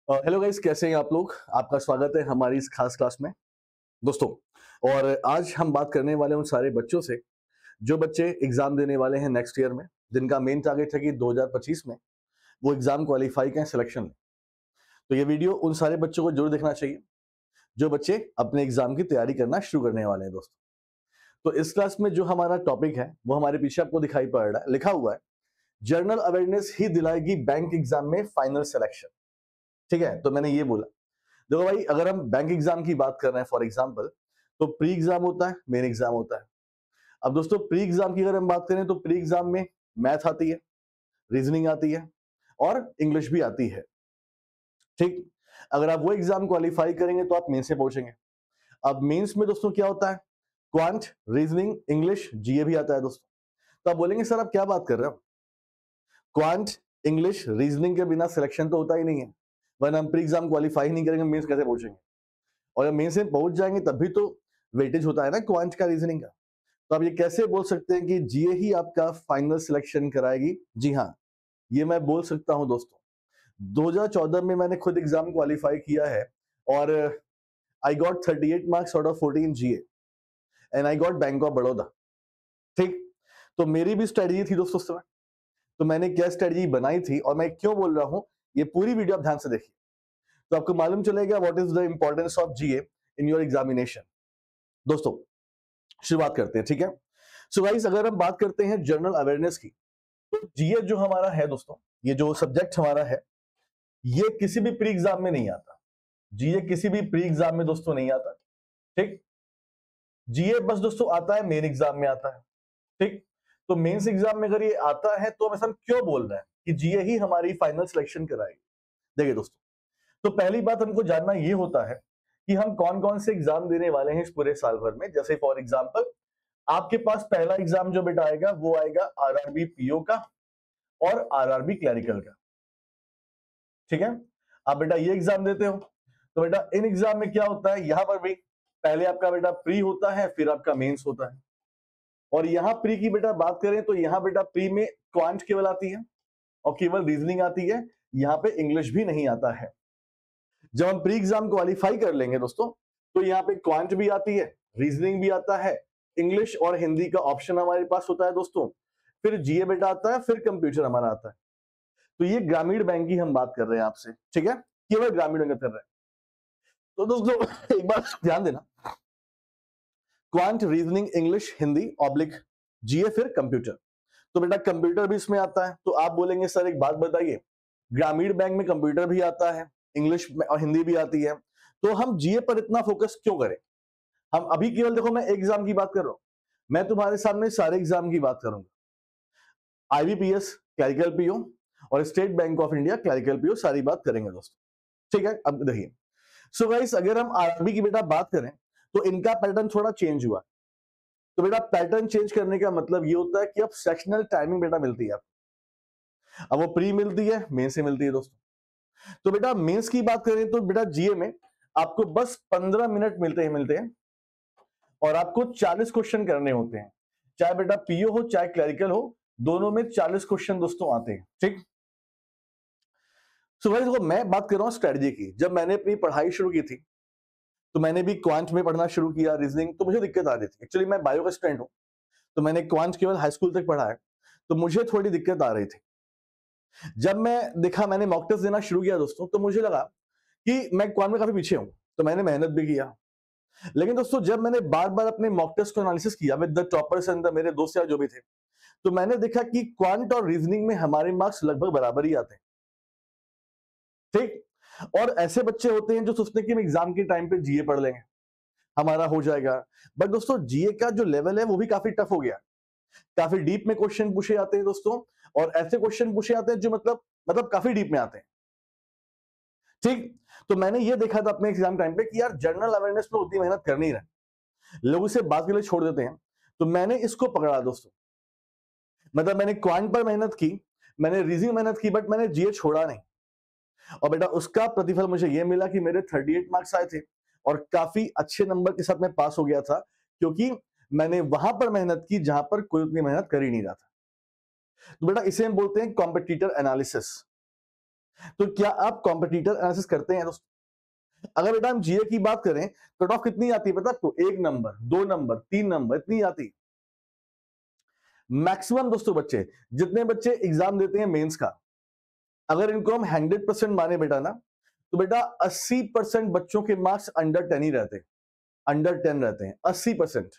Hello guys, कैसे हैं आप लोग। आपका स्वागत है हमारी इस खास क्लास में दोस्तों। और आज हम बात करने वाले हैं उन सारे बच्चों से जो बच्चे एग्जाम देने वाले हैं नेक्स्ट ईयर में, जिनका मेन टारगेट है कि 2025 में वो एग्जाम क्वालिफाई करें, सिलेक्शन लें। तो ये वीडियो उन सारे बच्चों को जरूर देखना चाहिए जो बच्चे अपने एग्जाम की तैयारी करना शुरू करने वाले हैं दोस्तों। तो इस क्लास में जो हमारा टॉपिक है वो हमारे पीछे आपको दिखाई पड़ रहा है, लिखा हुआ है जर्नल अवेयरनेस ही दिलाएगी बैंक एग्जाम में फाइनल सिलेक्शन। ठीक है, तो मैंने ये बोला, देखो भाई, अगर हम बैंक एग्जाम की बात कर रहे हैं फॉर एग्जांपल, तो प्री एग्जाम होता है, मेन एग्जाम होता है। अब दोस्तों प्री एग्जाम की अगर हम बात करें तो प्री एग्जाम में मैथ आती है, रीजनिंग आती है और इंग्लिश भी आती है। ठीक, अगर आप वो एग्जाम क्वालिफाई करेंगे तो आप मेंस से पहुंचेंगे। अब मेंस में दोस्तों क्या होता है, क्वांट, रीजनिंग, इंग्लिश, जीए भी आता है दोस्तों। तो आप बोलेंगे सर आप क्या बात कर रहे हो, क्वांट, इंग्लिश, रीजनिंग के बिना सिलेक्शन तो होता ही नहीं है, वरना हम प्री एग्जाम क्वालिफाई नहीं करेंगे, मेंस कैसे पहुंचेंगे। और जब मेंस में पहुंच जाएंगे तभी तो वेटेज होता है ना क्वांट का, रीजनिंग का। तो आप ये कैसे बोल सकते हैं कि जीए ही आपका फाइनल सिलेक्शन कराएगी। जी हाँ, ये मैं बोल सकता हूं दोस्तों। 2014 में मैंने खुद एग्जाम क्वालिफाई किया है और I got 38 marks out of 14 GA and I got bank of Baroda. ठीक, तो मेरी भी स्ट्रेटजी थी दोस्तों उस समय। तो मैंने क्या स्ट्रेटजी बनाई थी और मैं क्यों बोल रहा हूं, ये पूरी वीडियो आप ध्यान से देखिए तो आपको मालूम चलेगा what is the importance of GA in your examination. दोस्तों शुरुआत करते हैं, ठीक है। सो गाइस, अगर हम बात करते हैं जनरल अवेयरनेस की, तो जीए जो हमारा है दोस्तों, ये जो सब्जेक्ट हमारा है, ये किसी भी प्री एग्जाम में नहीं आता। जीए किसी भी प्री एग्जाम में दोस्तों नहीं आता। ठीक, जीए बस दोस्तों आता है मेन एग्जाम में आता है। ठीक, तो मेंस एग्जाम में अगर ये आता है तो हम क्यों बोल रहे हैं कि जीए ही हमारी फाइनल सिलेक्शन कराएगी। देखिए दोस्तों, तो पहली बात हमको जानना ये होता है कि हम कौन कौन से एग्जाम देने वाले हैं इस पूरे साल भर में। जैसे फॉर एग्जांपल, आपके पास पहला एग्जाम जो बेटा आएगा वो आएगा आरआरबी पीओ का और आरआरबी क्लरिकल का। ठीक है, आप बेटा ये एग्जाम देते हो, तो बेटा इन एग्जाम में क्या होता है, यहां पर भी पहले आपका बेटा प्री होता है, फिर आपका मेंस होता है। और यहां प्री की बेटा बात करें तो यहां बेटा प्री में क्वांट केवल आती है और केवल रीजनिंग आती है, यहां पे इंग्लिश भी नहीं आता है। जब हम प्री एग्जाम क्वालिफाई कर लेंगे दोस्तों, तो यहाँ पे क्वांट भी आती है, रीजनिंग भी आता है, इंग्लिश और हिंदी का ऑप्शन हमारे पास होता है दोस्तों, फिर जीए बेटा आता है, फिर कंप्यूटर हमारा आता है। तो ये ग्रामीण बैंक की हम बात कर रहे हैं आपसे, ठीक है, केवल ग्रामीण बैंक कर रहे हैं। तो दोस्तों एक बार ध्यान देना, quant, reasoning, English, Hindi oblique GA, फिर कंप्यूटर। तो बेटा कंप्यूटर भी इसमें आता है। तो आप बोलेंगे सर एक बात बताइए, ग्रामीण बैंक में कंप्यूटर भी आता है, इंग्लिश और हिंदी भी आती है, तो हम जीए पर इतना फोकस क्यों करें। हम अभी केवल देखो, मैं एग्जाम की बात कर रहा हूं, मैं तुम्हारे सामने सारे एग्जाम की बात करूंगा, आईबीपीएस क्लरिकल पीओ और state bank of India clerical PO, सारी बात करेंगे दोस्तों। ठीक है, अब देखिए, सो गाइस, अगर हम आरआरबी की बेटा बात करें तो इनका पैटर्न थोड़ा चेंज हुआ। तो बेटा पैटर्न चेंज करने का मतलब ये होता है कि अब सेक्शनल टाइमिंग बेटा मिलती है आपको। अब वो प्री मिलती है, मेन से मिलती है दोस्तों। तो बेटा मेंस की बात करें तो बेटा जीए में आपको बस 15 मिनट मिलते हैं और आपको 40 क्वेश्चन करने होते हैं। चाहे बेटा पीओ हो चाहे क्लरिकल हो, दोनों में 40 क्वेश्चन दोस्तों आते हैं। ठीक, सो देखो मैं बात कर रहा हूं स्ट्रेटजी की। जब मैंने अपनी पढ़ाई शुरू की थी तो मैंने भी क्वांट में पढ़ना शुरू किया, रीजनिंग, तो मुझे दिक्कत आ रही थी। एक्चुअली मैं बायो का स्टूडेंट हूं, तो मैंने क्वांट केवल हाई स्कूल तक पढ़ा है, तो मुझे थोड़ी दिक्कत आ रही थी। जब मैं देखा, मैंने मॉक टेस्ट देना शुरू किया दोस्तों, तो मुझे लगा कि मैं क्वांट में काफी पीछे हूं, तो मैंने मेहनत भी किया। लेकिन दोस्तों जब मैंने बार बार अपने मॉक टेस्ट को एनालिसिस किया विद द टॉपर्स एंड मेरे दोस्त यार जो भी थे, तो मैंने देखा कि क्वांट और रीजनिंग में हमारे मार्क्स लगभग बराबर ही आते हैं। ठीक, और ऐसे बच्चे होते हैं जो सोचते हैं कि हम एग्जाम के टाइम पे जीए पढ़ लेंगे, हमारा हो जाएगा। बट दोस्तों जीए का जो लेवल है वो भी काफी टफ हो गया, काफी डीप में क्वेश्चन पूछे जाते हैं दोस्तों, और ऐसे क्वेश्चन पूछे जाते हैं जो मतलब काफी डीप में आते हैं। ठीक, तो मैंने ये देखा था अपने एग्जाम टाइम पे कि यार जनरल अवेयरनेस में उतनी मेहनत कर नहीं रहे, लोग इसे बात के लिए छोड़ देते हैं। तो मैंने इसको पकड़ा दोस्तों, मतलब मैंने क्वांट पर मेहनत की, मैंने रीजनिंग मेहनत की, बट मैंने जीए छोड़ा नहीं। और बेटा उसका प्रतिफल मुझे ये मिला कि मेरे 38 मार्क्स आए थे और काफी अच्छे नंबर के साथ मैं पास हो गया था, क्योंकि मैंने वहां पर मेहनत की जहां पर कोई उतनी मेहनत कर ही नहीं रहा था। तो बेटा इसे हम बोलते हैं कॉम्पिटिटर एनालिसिस। तो क्या आप कॉम्पिटिटर एनालिसिस करते हैं दोस्तों? अगर बेटा हम जीए की बात करें, कट ऑफ कितनी आती है पता आपको? 1 नंबर, 2 नंबर, 3 नंबर, इतनी आती। मैक्सिमम दोस्तों बच्चे, जितने बच्चे एग्जाम देते हैं मेंस का, अगर इनको हम 100% माने बेटा ना, तो बेटा 80% बच्चों के मार्क्स अंडर 10 ही रहते हैं, अंडर 10 रहते हैं 80%।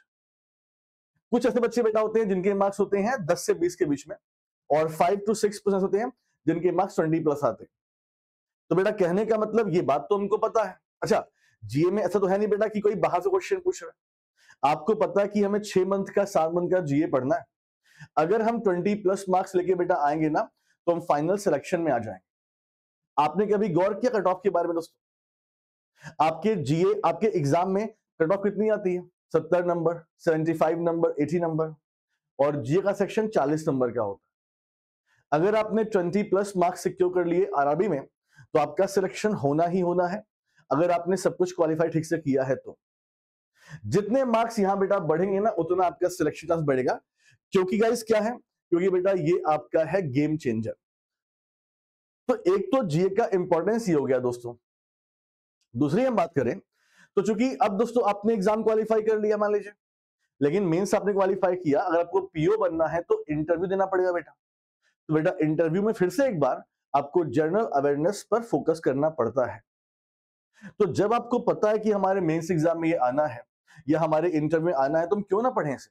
कुछ ऐसे बच्चे बेटा होते हैं जिनके मार्क्स होते हैं 10 से 20 के बीच में, और 5 to 6% होते हैं जिनके मार्क्स 20 प्लस आते हैं। तो बेटा कहने का मतलब ये बात तो हमको पता है। अच्छा, जीए में ऐसा तो है नहीं बेटा कि कोई बाहर से क्वेश्चन पूछ रहा है। आपको पता है कि हमें 6 मंथ का 7 मंथ का जीए पढ़ना है। अगर हम 20 प्लस मार्क्स लेके बेटा आएंगे ना, तो हम फाइनल सिलेक्शन में आ जाएंगे। आपने कभी गौर किया कट ऑफ के बारे में दोस्तों? आपके जीए, आपके एग्जाम में कट ऑफ कितनी आती है? 70 नंबर, 75 नंबर, 80 नंबर, और जीए का सेक्शन 40 नंबर का होता है। अगर आपने 20 प्लस मार्क्स सिक्योर कर लिए आरआरबी में, तो आपका सिलेक्शन होना ही होना है, अगर आपने सब कुछ क्वालिफाई ठीक से किया है तो। जितने मार्क्स यहां बेटा बढ़ेंगे ना, उतना आपका सिलेक्शन चांस बढ़ेगा। क्योंकि गाइस क्या है, क्योंकि बेटा ये आपका है गेम चेंजर। तो एक तो जीए का इंपॉर्टेंस ये हो गया दोस्तों। दूसरी हम बात करें तो चूंकि अब दोस्तों आपने एग्जाम क्वालिफाई कर लिया मान लीजिए, लेकिन मेंस आपने क्वालिफाई किया, अगर आपको पीओ बनना है तो इंटरव्यू देना पड़ेगा बेटा। तो बेटा इंटरव्यू में फिर से एक बार आपको जनरल अवेयरनेस पर फोकस करना पड़ता है। तो जब आपको पता है कि हमारे मेंस एग्जाम में ये आना है या हमारे इंटरव्यू में आना है, तो हम क्यों ना पढ़ें इसे?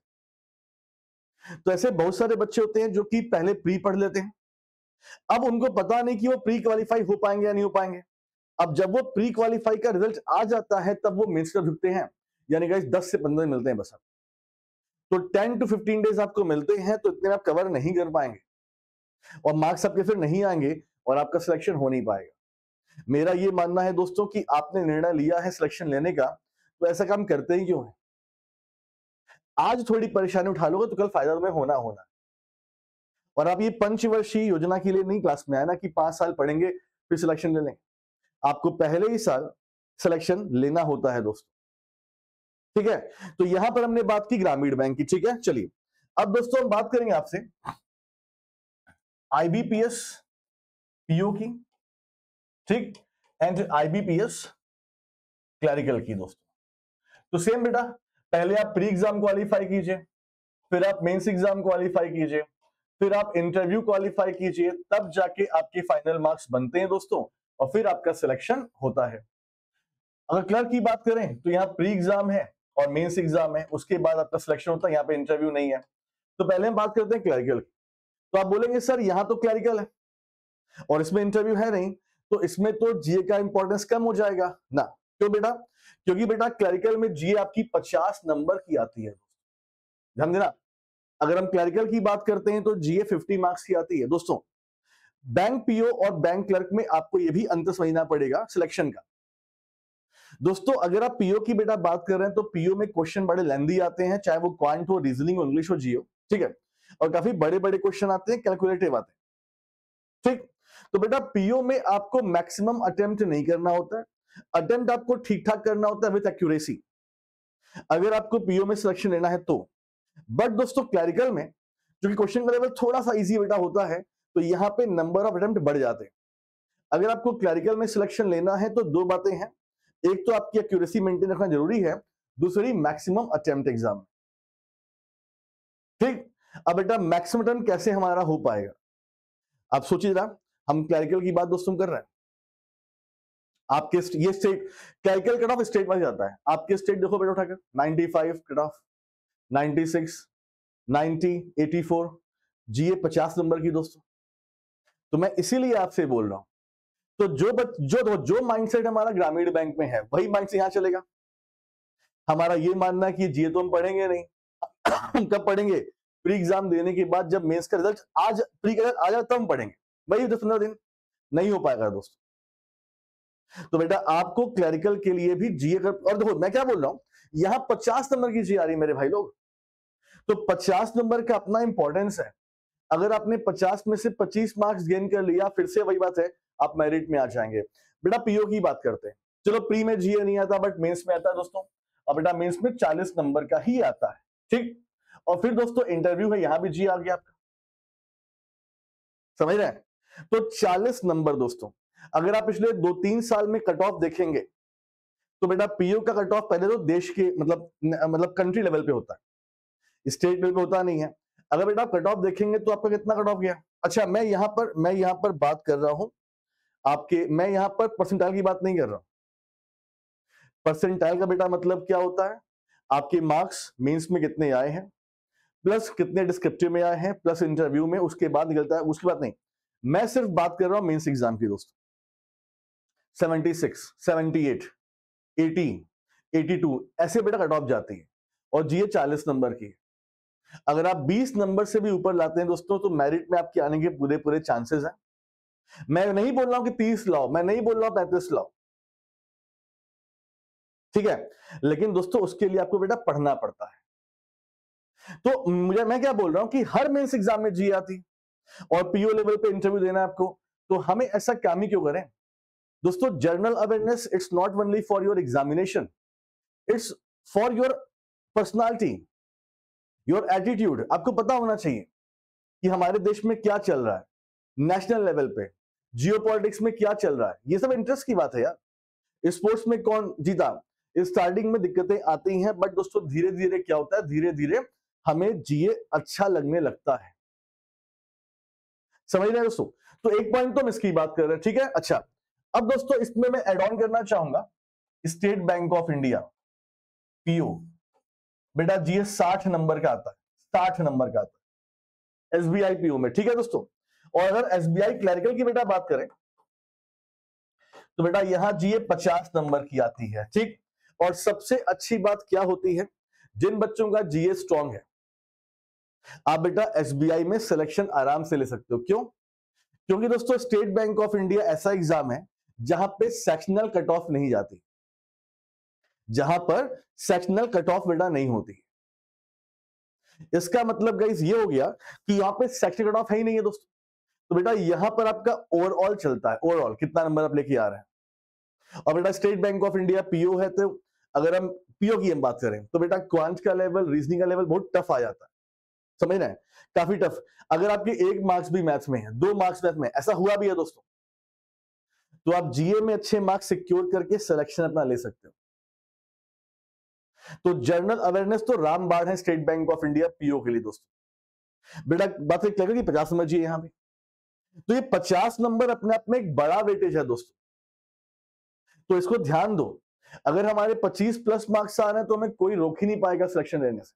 तो ऐसे बहुत सारे बच्चे होते हैं जो कि पहले प्री पढ़ लेते हैं, अब उनको पता नहीं कि वो प्री क्वालिफाई हो पाएंगे या नहीं हो पाएंगे। अब जब वो प्री क्वालिफाई का रिजल्ट आ जाता है, तब वो मेंस का झुकते हैं, यानी गाइस 10 से 15 मिलते हैं बस। अब तो 10 to 15 डेज आपको मिलते हैं, तो इतने में आप कवर नहीं कर पाएंगे और मार्क्स आपके फिर नहीं आएंगे और आपका सिलेक्शन हो नहीं पाएगा। मेरा ये मानना है दोस्तों कि आपने निर्णय लिया है सिलेक्शन लेने का, तो ऐसा काम करते ही क्यों है? आज थोड़ी परेशानी उठा लोगे तो कल फायदा तुम्हें होना होना। और आप ये पंचवर्षीय योजना के लिए नहीं क्लास में आए ना कि 5 साल पढ़ेंगे फिर सिलेक्शन ले लेंगे। आपको पहले ही साल सिलेक्शन लेना होता है दोस्तों, ठीक है? तो यहां पर हमने बात की ग्रामीण बैंक की, ठीक है? चलिए अब दोस्तों हम बात करेंगे आपसे आईबीपीएस पीओ की, ठीक, एंड आईबीपीएस क्लरिकल की दोस्तों। तो सेम बेटा, पहले आप प्री एग्जाम क्वालिफाई कीजिए, फिर आप मेंस एग्जाम क्वालिफाई कीजिए, फिर आप इंटरव्यू क्वालिफाई कीजिए, तब जाके आपके फाइनल मार्क्स बनते हैं दोस्तों, और फिर आपका सिलेक्शन होता है। अगर क्लर्क की बात करें तो यहाँ प्री एग्जाम है और मेंस एग्जाम है, उसके बाद आपका सिलेक्शन होता है, यहाँ पे इंटरव्यू नहीं है। तो पहले हम बात करते हैं क्लरिकल की। तो आप बोलेंगे सर यहाँ तो क्लरिकल है और इसमें इंटरव्यू है नहीं, तो इसमें तो जीए का इंपॉर्टेंस कम हो जाएगा ना। क्यों बेटा? क्योंकि बेटा क्लरिकल में जीए आपकी 50 नंबर की आती है। ध्यान देना, अगर हम क्लरिकल की बात करते हैं तो जीए 50 मार्क्स की आती है दोस्तों। बैंक पीओ और बैंक क्लर्क में आपको यह भी अंतर समझना पड़ेगा सिलेक्शन का। दोस्तों अगर आप पीओ की बेटा बात कर रहे हैं तो पीओ में क्वेश्चन बड़े लेंदी आते हैं, चाहे वो क्वांट हो, रीजनिंग हो, इंग्लिश हो, जियो, ठीक है? और काफी बड़े बड़े क्वेश्चन आते हैं, कैलकुलेटिव आते हैं, ठीक? तो बेटा पीओ में आपको मैक्सिमम अटेम्प्ट नहीं करना होता है, अटेम्प्ट आपको ठीक ठाक करना होता है विद एक्यूरेसी, अगर आपको पीओ में सिलेक्शन लेना है तो। बट दोस्तों क्लरिकल में क्योंकि क्वेश्चन का लेवल थोड़ा सा इजी बेटा होता है, तो यहाँ पे नंबर ऑफ अटेम्प्ट बढ़ जाते हैं। अगर आपको क्लरिकल में सिलेक्शन लेना है तो दो बातें हैं, एक तो आपकी एक्यूरेसी मेंटेन रखना जरूरी है, दूसरी मैक्सिमम अटेम्प्ट एग्जाम, ठीक? अब बेटा मैक्सिमम अटेम्प्ट कैसे हमारा हो पाएगा, आप सोचिए जरा। हम क्लरिकल की बात दोस्तों कर रहे हैं, आपके ये state clerical cut off state wise जाता है। आपके स्टेट देखो बेटा उठाकर 95 कट ऑफ, 96, 90, 84, जीए 50 नंबर की दोस्तों। तो मैं इसीलिए आपसे बोल रहा हूं, तो जो माइंडसेट हमारा ग्रामीण बैंक में है वही माइंडसेट यहां चलेगा। हमारा ये मानना कि जीए तो हम पढ़ेंगे नहीं, हम कब पढ़ेंगे? प्री एग्जाम देने के बाद, जब मेंस का रिजल्ट आज प्री का रिजल्ट आ जाए तब हम पढ़ेंगे, वही 10-15 दिन नहीं हो पाएगा दोस्तों। तो बेटा आपको क्लरिकल के लिए भी जीए कर, और देखो मैं क्या बोल रहा हूं, यहां 50 नंबर की जीए आ रही है मेरे भाई लोग, तो 50 नंबर का अपना इंपॉर्टेंस है। अगर आपने 50 में से 25 मार्क्स गेन कर लिया, फिर से वही बात है, आप मेरिट में आ जाएंगे। बेटा पीओ की बात करते हैं, चलो प्री में जीए नहीं आता बट मेंस में आता है दोस्तों, और बेटा मेंस में 40 नंबर का ही आता है, ठीक? और फिर दोस्तों इंटरव्यू है, यहां भी जी आ गया आपका, समझ रहे हैं? तो 40 नंबर दोस्तों, अगर आप पिछले 2-3 साल में कट ऑफ देखेंगे तो बेटा पीओ का कट ऑफ पहले तो देश के मतलब कंट्री लेवल पे होता है, स्टेट लेवल पे होता नहीं है। अगर बेटा आप कट ऑफ देखेंगे तो आपका कितना कट ऑफ गया? अच्छा, मैं यहां पर बात कर रहा हूं आपके, मैं यहां पर परसेंटाइल की बात नहीं कर रहा हूं। परसेंटाइल का बेटा मतलब क्या होता है? आपके मार्क्स मेंस में कितने आए हैं प्लस कितने डिस्क्रिप्टिव में आए हैं प्लस इंटरव्यू में, उसके बाद निकलता है, उसकी बात नहीं। मैं सिर्फ बात कर रहा हूं मेंस एग्जाम की दोस्तों। 76, 78, 80, 82 ऐसे बेटा कट ऑफ जाती है और जीए 40 नंबर की। अगर आप 20 नंबर से भी ऊपर लाते हैं दोस्तों तो मेरिट में आपके आने के पूरे पूरे चांसेस हैं। मैं नहीं बोल रहा हूं कि 30 लाओ, मैं नहीं बोल रहा हूं 35 लाओ, ठीक है, लेकिन दोस्तों उसके लिए आपको बेटा पढ़ना पड़ता है। तो मैं क्या बोल रहा हूं कि हर मेंस एग्जाम में जी आती और पीओ लेवल पे इंटरव्यू देना है आपको, तो हमें ऐसा काम ही क्यों करें दोस्तों? General awareness it's not only for your examination, it's for your personality, your attitude. आपको पता होना चाहिए कि हमारे देश में क्या चल रहा है, नेशनल लेवल पे जियोपॉलिटिक्स में क्या चल रहा है, ये सब इंटरेस्ट की बात है यार। स्पोर्ट्स में कौन जीता, स्टार्टिंग में दिक्कतें आती हैं, बट दोस्तों धीरे धीरे क्या होता है, धीरे धीरे हमें जीए अच्छा लगने लगता है। समझ रहे हैं दोस्तों? तो एक पॉइंट तो हम इसकी बात कर रहे हैं, ठीक है। अच्छा, अब दोस्तों इसमें मैं एड ऑन करना चाहूंगा state bank of India PO. बेटा जीए 60 नंबर का आता है, 60 नंबर का आता है एसबीआई पीओ में, ठीक है दोस्तों। और अगर एसबीआई क्लरिकल की बेटा बात करें तो बेटा यहां जीए 50 नंबर की आती है, ठीक। और सबसे अच्छी बात क्या होती है, जिन बच्चों का जीए स्ट्रांग है आप बेटा एसबीआई में सिलेक्शन आराम से ले सकते हो। क्यों? क्योंकि दोस्तों स्टेट बैंक ऑफ इंडिया ऐसा एग्जाम है जहां पे सेक्शनल कट ऑफ नहीं जाती, जहां पर सेक्शनल कट ऑफ बेटा नहीं होती। इसका मतलब गाइस ये हो गया कि यहां पे सेक्शनल कट ऑफ है ही नहीं है दोस्तों, तो बेटा यहां पर आपका ओवरऑल चलता है, ओवरऑल कितना नंबर आप लेके आ रहे हैं। और बेटा state bank of India PO है, तो अगर हम पीओ की हम बात करें तो बेटा क्वांट का लेवल, रीजनिंग का लेवल बहुत टफ आ जाता है, समझ रहे हैं, काफी टफ। अगर आपके 1 मार्क्स भी मैथ्स में है, 2 मार्क्स मैथ में, ऐसा हुआ भी है दोस्तों, तो आप जीए में अच्छे मार्क्स सिक्योर करके सिलेक्शन अपना ले सकते हो। तो जनरल अवेयरनेस तो रामबाण है state bank of India PO के लिए दोस्तों। बेटा बात एक लगे कि 50 समझिए यहां पे, तो ये 50 नंबर अपने आप में एक बड़ा वेटेज है दोस्तों, तो इसको ध्यान दो। अगर हमारे 25 प्लस मार्क्स आ रहे हैं तो हमें कोई रोक ही नहीं पाएगा सिलेक्शन लेने से।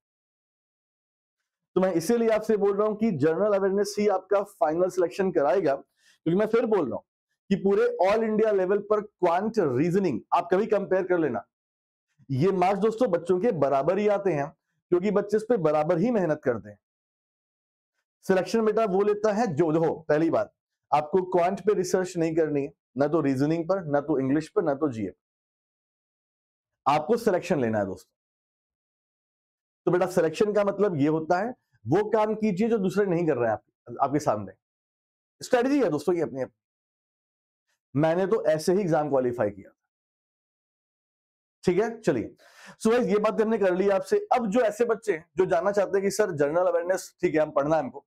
तो मैं इसीलिए आपसे बोल रहा हूं कि जनरल अवेयरनेस ही आपका फाइनल सिलेक्शन कराएगा, क्योंकि मैं फिर बोल रहा हूं कि पूरे ऑल इंडिया लेवल पर क्वांट रीजनिंग आप कभी कंपेयर कर लेना, ये मार्क्स दोस्तों बच्चों के बराबर ही आते हैं, क्योंकि बच्चे इस पे बराबर ही मेहनत करते हैं। सिलेक्शन बेटा वो लेता है जो देखो, पहली बात आपको क्वांट पे रिसर्च नहीं करनी है, ना तो रीजनिंग पर, ना तो इंग्लिश पर, ना तो जीए, आपको सिलेक्शन लेना है दोस्तों। तो बेटा सिलेक्शन का मतलब ये होता है वो काम कीजिए जो दूसरे नहीं कर रहे हैं आपके सामने। स्ट्रेटजी है दोस्तों ये अपनी। मैंने तो ऐसे ही एग्जाम क्वालिफाई किया, ठीक है। चलिए, सो गाइस ये बात हमने कर ली आपसे। अब जो ऐसे बच्चे हैं जो जानना चाहते हैं कि सर जनरल अवेयरनेस ठीक है हम पढ़ना है हमको,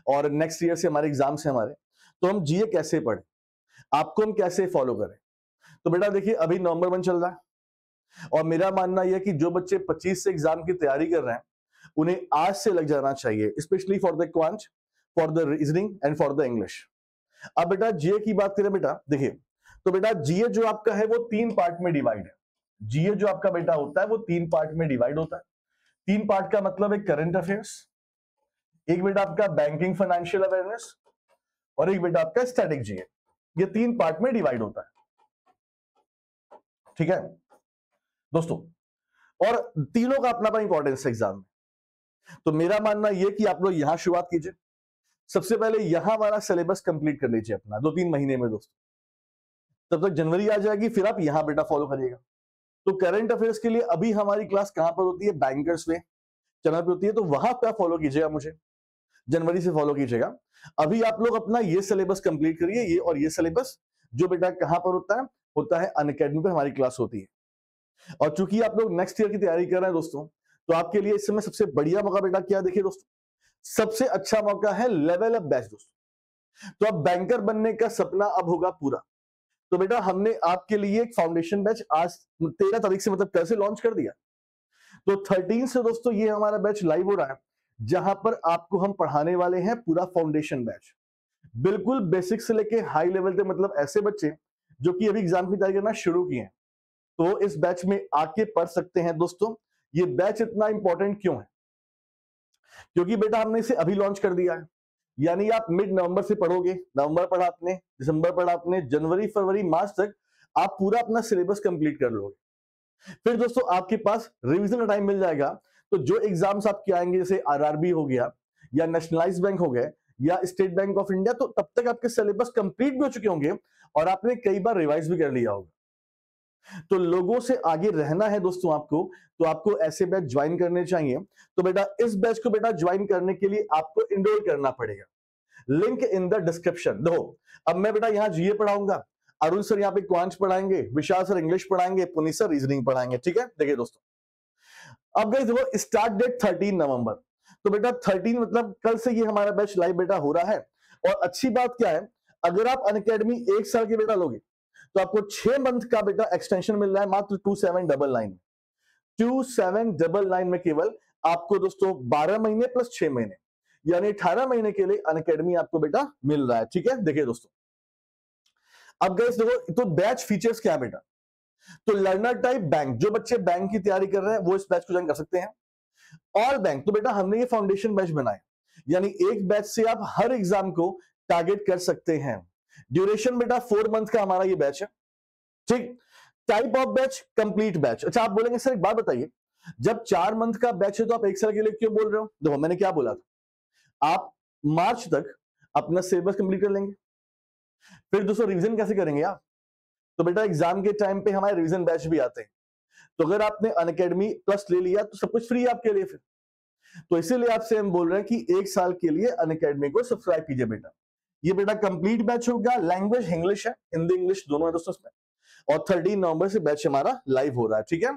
और नेक्स्ट ईयर से हमारे एग्जाम से हमारे, तो हम जीए कैसे पढ़ें, आपको हम कैसे फॉलो करें। तो बेटा देखिए अभी नवंबर 1 चल रहा है और मेरा मानना यह कि जो बच्चे 25 से एग्जाम की तैयारी कर रहे हैं उन्हें आज से लग जाना चाहिए, specially for the quant, for the reasoning and for the English. अब बेटा जीए की बात करें बेटा, देखिए तो बेटा जीए जो आपका है वो 3 पार्ट में डिवाइड है। जीए जो आपका बेटा होता है वो 3 पार्ट में डिवाइड होता है। 3 पार्ट का मतलब है करंट अफेयर्स, एक बेटा आपका बैंकिंग फाइनेंशियल अवेयरनेस, और एक बेटा आपका स्टैटिक जीए। ये 3 पार्ट में डिवाइड होता है, ठीक है दोस्तों। और तीनों का अपना अपना इंपॉर्टेंस है एग्जाम में। तो मेरा मानना यह कि आप लोग यहां शुरुआत कीजिए, सबसे पहले यहां वाला सिलेबस कंप्लीट कर लीजिए अपना 2-3 महीने में दोस्तों, तब तक जनवरी आ जाएगी, फिर आप यहां बेटा फॉलो करिएगा। तो करंट अफेयर्स के लिए अभी हमारी क्लास कहां पर होती है, बैंकर्स में चैनल पे होती है, तो वहां पे आप फॉलो कीजिएगा, मुझे जनवरी से फॉलो कीजिएगा। अभी आप लोग अपना ये सिलेबस कंप्लीट करिए, ये और ये सिलेबस जो बेटा कहां पर होता है अनअकैडमी पे हमारी क्लास होती है। और चूंकि आप लोग नेक्स्ट ईयर की तैयारी कर रहे हैं दोस्तों, तो आपके लिए इस समय सबसे बढ़िया मौका बेटा क्या, देखिए दोस्तों सबसे अच्छा मौका है लेवल अप बैच दोस्तों। तो अब बैंकर बनने का सपना अब होगा पूरा। तो बेटा हमने आपके लिए एक फाउंडेशन बैच आज 13 तारीख से मतलब कल से लॉन्च कर दिया। तो 13 से दोस्तों ये हमारा बैच लाइव हो रहा है, जहां पर आपको हम पढ़ाने वाले हैं पूरा फाउंडेशन बैच, बिल्कुल बेसिक से लेके हाई लेवल तक, मतलब ऐसे बच्चे जो कि अभी एग्जाम की तैयारी करना शुरू किए हैं तो इस बैच में आके पढ़ सकते हैं। दोस्तों ये बैच इतना इंपॉर्टेंट क्यों है? क्योंकि बेटा हमने इसे अभी लॉन्च कर दिया है, यानी आप मिड नवंबर से पढ़ोगे, नवंबर पढ़ा आपने, दिसंबर पढ़ा आपने, जनवरी फरवरी मार्च तक आप पूरा अपना सिलेबस कंप्लीट कर लोगे। फिर दोस्तों आपके पास रिवीजन का टाइम मिल जाएगा। तो जो एग्जाम्स आपके आएंगे जैसे आरआरबी हो गया या नेशनलाइज्ड बैंक हो गए या स्टेट बैंक ऑफ इंडिया, तो तब तक आपके सिलेबस कंप्लीट भी हो चुके होंगे और आपने कई बार रिवाइज भी कर लिया होगा। तो लोगों से आगे रहना है दोस्तों आपको, तो आपको ऐसे बैच ज्वाइन करने चाहिए। तो बेटा इस बैच को बेटा ज्वाइन करने के लिए आपको इनरोल करना पड़ेगा, लिंक इन द डिस्क्रिप्शन। देखो अब मैं बेटा यहाँ जीए पढ़ाऊंगा, अरुण सर यहाँ पे क्वांट पढ़ाएंगे, विशाल सर इंग्लिश पढ़ाएंगे, पुनीत सर रीजनिंग पढ़ाएंगे, ठीक है। देखिए दोस्तों अब गाइस देखो स्टार्ट डेट 13 नवंबर, तो बेटा 13 मतलब कल से ये हमारा बैच लाइव बेटा हो रहा है। और अच्छी बात क्या है, अगर आप अनअकैडमी 1 साल के बेटा लोगे तो आपको 6 मंथ का बेटा एक्सटेंशन मिल रहा है मात्र 2799 2799 में केवल आपको दोस्तों 12 महीने प्लस 6 महीने यानी 18 महीने के लिए अनअकैडमी आपको बेटा मिल रहा है, ठीक है। देखिए दोस्तों अब गाइस देखो तो बैच फीचर्स क्या है बेटा, तो लर्नर टाइप बैंक, जो बच्चे बैंक की तैयारी कर रहे हैं वो इस बैच को ज्वाइन कर सकते हैं। ऑल बैंक, तो बेटा हमने ये फाउंडेशन बैच बनाया, यानी एक बैच से आप हर एग्जाम को टारगेट कर सकते हैं। ड्यूरेशन बेटा 4 मंथ का हमारा ये बैच है, ठीक। Type of batch complete batch. अच्छा आप बोलेंगे सर एक बात बताइए, जब 4 मंथ का बैच है तो आप 1 साल के लिए क्यों बोल रहे हो? देखो मैंने क्या बोला था, आप मार्च तक अपना सिलेबस कंप्लीट कर लेंगे, फिर दोस्तों रिवीजन कैसे करेंगे आप? तो बेटा एग्जाम के टाइम पे हमारे रिवीजन बैच भी आते हैं। तो अगर आपने अनअकैडमी प्लस ले लिया तो सब कुछ फ्री है आपके लिए फिर। तो इसीलिए आपसे हम बोल रहे हैं कि 1 साल के लिए अनअकैडमी को सब्सक्राइब कीजिए बेटा। ये बेटा कंप्लीट बैच होगा, लैंग्वेज इंग्लिश है, हिंदी इंग्लिश दोनों है दोस्तों इसमें। और 13 नवंबर से बैच हमारा लाइव हो रहा है, ठीक है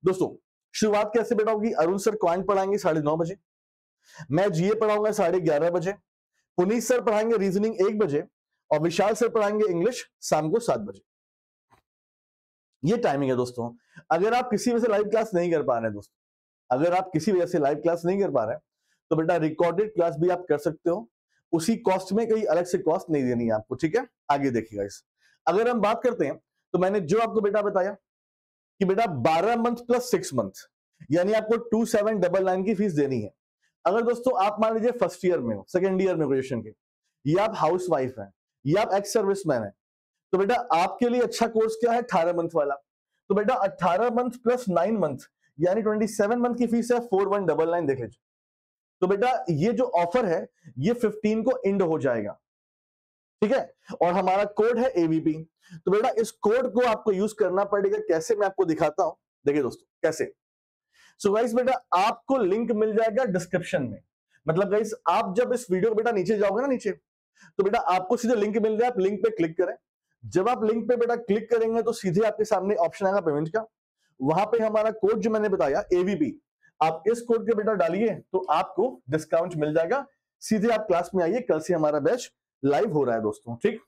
दोस्तों। शुरुआत कैसे बेटा होगी, अरुण सर क्वांट पढ़ाएंगे 9:30 बजे, मैं जीए पढ़ाऊंगा 11:30 बजे, पुनीत सर पढ़ाएंगे रीजनिंग 1 बजे और विशाल सर पढ़ाएंगे इंग्लिश शाम को 7 बजे। ये टाइमिंग है दोस्तों। अगर आप किसी वजह से लाइव क्लास नहीं कर पा रहे हैं दोस्तों, अगर आप किसी वजह से लाइव क्लास नहीं कर पा रहे हैं तो बेटा रिकॉर्डेड क्लास भी आप कर सकते हो, उसी कॉस्ट में, कहीं अलग से कॉस्ट नहीं देनी है आपको, ठीक है। आगे देखिएगा इस, अगर हम बात करते हैं तो मैंने जो आपको बेटा बताया कि बेटा 12 मंथ प्लस 6 मंथ यानी आपको 2799 की फीस देनी है। अगर दोस्तों आप मान लीजिए फर्स्ट ईयर में हो, सेकेंड ईयर में ग्रेजुएशन के, या आप हाउस वाइफ है या आप एक्स सर्विसमैन है, तो बेटा आपके लिए अच्छा कोर्स क्या है, 18 मंथ वाला। तो बेटा 18 मंथ प्लस 9 मंथ यानी 27 मंथ की फीस है 4199, देख लीजिए। तो बेटा ये जो ऑफर है ये 15 को एंड हो जाएगा, ठीक है। और हमारा कोड है एबीपी। तो बेटा इस कोड को आपको यूज करना पड़ेगा, कैसे मैं आपको दिखाता हूं, देखिए दोस्तों कैसे। सो गाइस बेटा आपको लिंक मिल जाएगा डिस्क्रिप्शन में, मतलब गाइस आप जब इस वीडियो बेटा नीचे जाओगे ना नीचे, तो बेटा आपको सीधे लिंक मिल जाए, आप लिंक पे क्लिक करें। जब आप लिंक पे बेटा क्लिक करेंगे तो सीधे आपके सामने ऑप्शन आएगा पेमेंट का, वहां पे हमारा कोड जो मैंने बताया एवीपी, आप इस कोड के बेटा डालिए तो आपको डिस्काउंट मिल जाएगा। सीधे आप क्लास में आइए, कल से हमारा बैच लाइव हो रहा है दोस्तों, ठीक।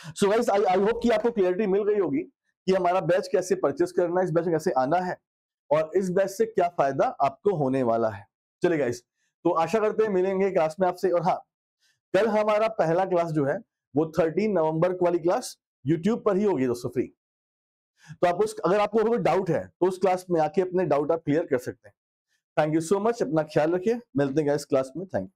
सो गाइस आई होप कि आपको क्लियरिटी मिल गई होगी कि हमारा बैच कैसे परचेस करना है, इस बैच में कैसे आना है और इस बैच से क्या फायदा आपको होने वाला है। चलिए गाइस, तो आशा करते हैं मिलेंगे क्लास में आपसे। और हाँ, कल हमारा पहला क्लास जो है वो 13 नवंबर वाली क्लास यूट्यूब पर ही होगी दोस्तों, फ्री। तो आप अगर आपको कोई डाउट है तो उस क्लास में आके अपने डाउट आप क्लियर कर सकते हैं। थैंक यू सो मच, अपना ख्याल रखिए, मिलते हैं इस क्लास में, थैंक यू।